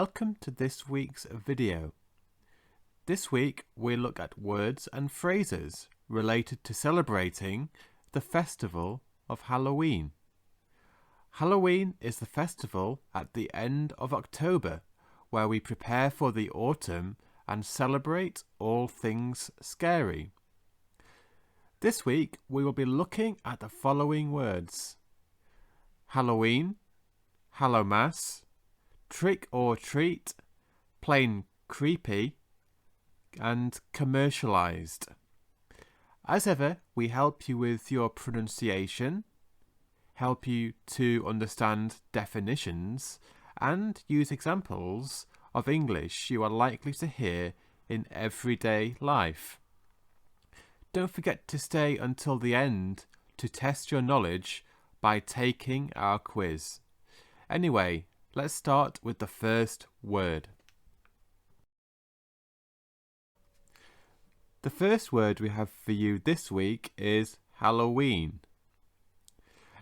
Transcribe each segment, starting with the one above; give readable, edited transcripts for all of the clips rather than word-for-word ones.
Welcome to this week's video. This week we look at words and phrases related to celebrating the festival of Halloween. Halloween is the festival at the end of October where we prepare for the autumn and celebrate all things scary. This week we will be looking at the following words: Halloween, Hallowmas, trick or treat, plain creepy, and commercialized. As ever, we help you with your pronunciation, help you to understand definitions, and use examples of English you are likely to hear in everyday life. Don't forget to stay until the end to test your knowledge by taking our quiz. Anyway, let's start with the first word. The first word we have for you this week is Halloween.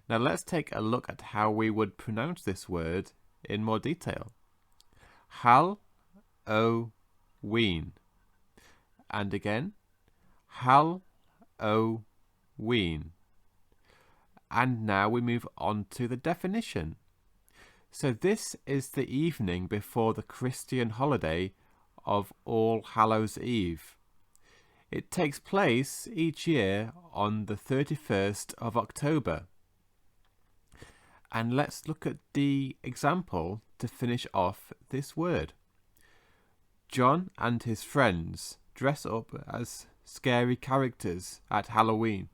Now let's take a look at how we would pronounce this word in more detail. Hal-o-ween. And again, Hal-o-ween. And now we move on to the definition. So this is the evening before the Christian holiday of All Hallows Eve. It takes place each year on the 31st of October. And let's look at the example to finish off this word. John and his friends dress up as scary characters at Halloween.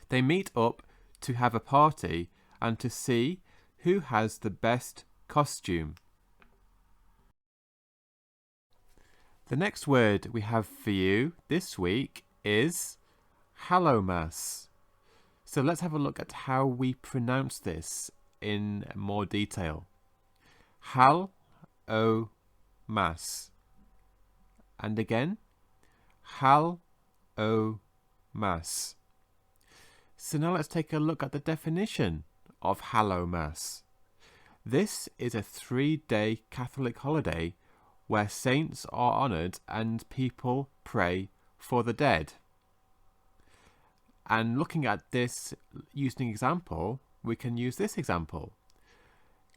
They meet up to have a party and to see who has the best costume. The next word we have for you this week is Hallowmas. So let's have a look at how we pronounce this in more detail. Hal-o-mas. And again, Hal-o-mas. So now let's take a look at the definition of Hallowmas. This is a 3-day Catholic holiday where saints are honoured and people pray for the dead. And looking at this using an example, we can use this example.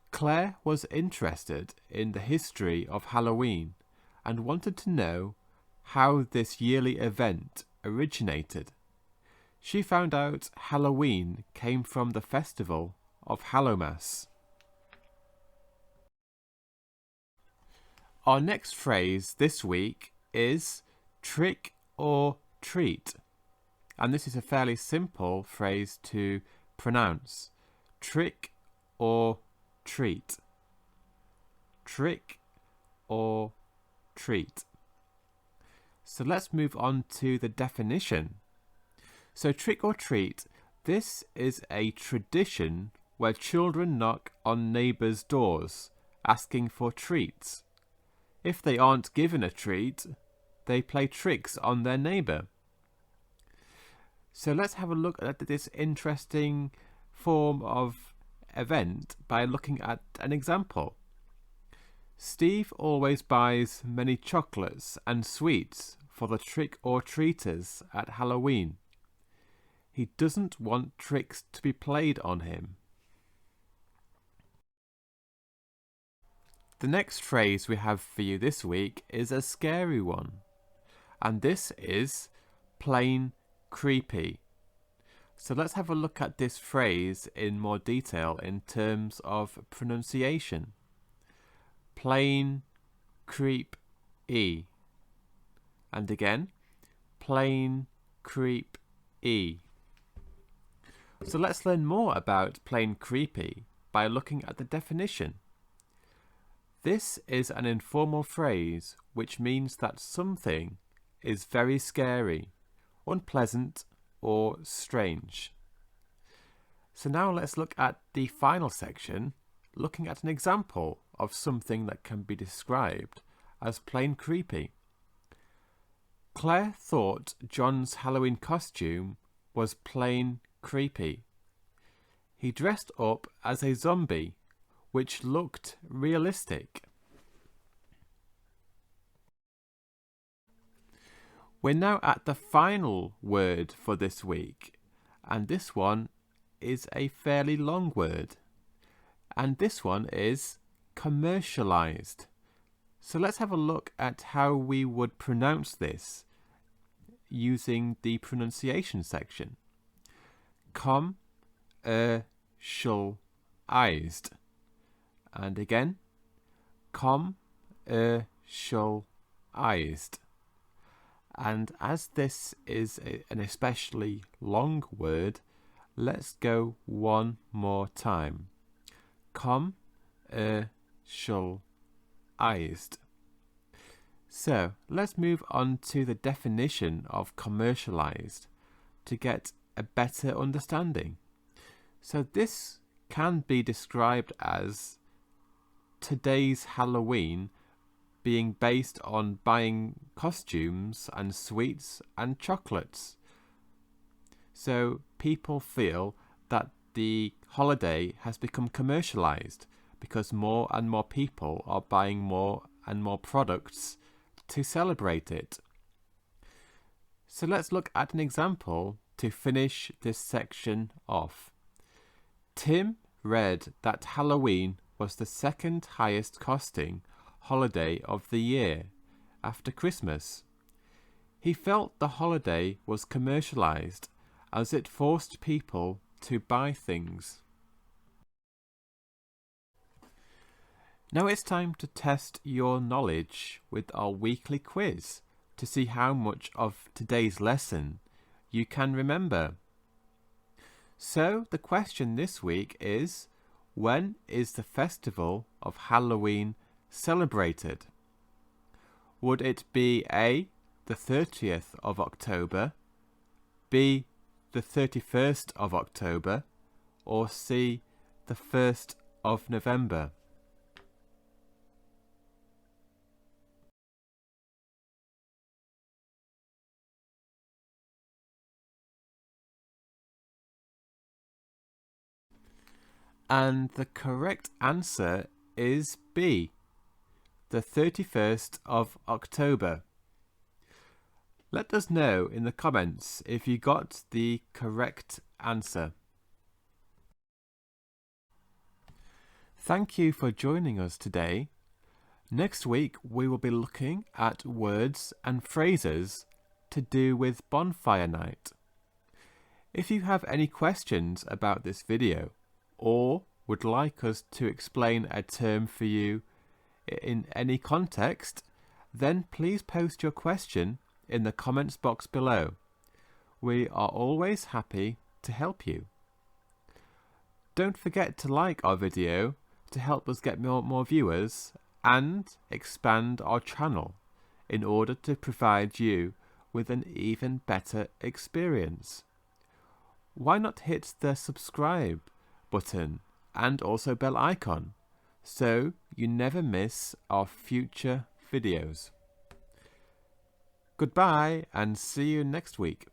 Claire was interested in the history of Halloween and wanted to know how this yearly event originated. She found out Halloween came from the festival of Hallowmas. Our next phrase this week is trick or treat. And this is a fairly simple phrase to pronounce. Trick or treat. Trick or treat. So let's move on to the definition. So trick or treat, this is a tradition where children knock on neighbours' doors asking for treats. If they aren't given a treat, they play tricks on their neighbour. So let's have a look at this interesting form of event by looking at an example. Steve always buys many chocolates and sweets for the trick-or-treaters at Halloween. He doesn't want tricks to be played on him. The next phrase we have for you this week is a scary one. And this is plain creepy. So let's have a look at this phrase in more detail in terms of pronunciation. Plain creep-y. And again, plain creep-y. So let's learn more about plain creepy by looking at the definition. This is an informal phrase which means that something is very scary, unpleasant, or strange. So now let's look at the final section, looking at an example of something that can be described as plain creepy. Claire thought John's Halloween costume was plain creepy. He dressed up as a zombie, which looked realistic. We're now at the final word for this week, and this one is a fairly long word, and this one is commercialized. So let's have a look at how we would pronounce this using the pronunciation section. Commercialized. And again, commercialized. And as this is an especially long word, let's go one more time. Commercialized. So let's move on to the definition of commercialized to get a better understanding. So this can be described as today's Halloween being based on buying costumes and sweets and chocolates. So people feel that the holiday has become commercialized because more and more people are buying more and more products to celebrate it. So let's look at an example to finish this section off. Tim read that Halloween was the second highest costing holiday of the year after Christmas. He felt the holiday was commercialized as it forced people to buy things. Now it's time to test your knowledge with our weekly quiz to see how much of today's lesson you can remember. So the question this week is, when is the festival of Halloween celebrated? Would it be A, the 30th of October, B, the 31st of October, or C, the 1st of November? And the correct answer is B, the 31st of October. Let us know in the comments if you got the correct answer. Thank you for joining us today. Next week we will be looking at words and phrases to do with bonfire night. If you have any questions about this video, or would like us to explain a term for you in any context, then please post your question in the comments box below. We are always happy to help you. Don't forget to like our video to help us get more viewers and expand our channel in order to provide you with an even better experience. Why not hit the subscribe button and also bell icon so you never miss our future videos. Goodbye and see you next week.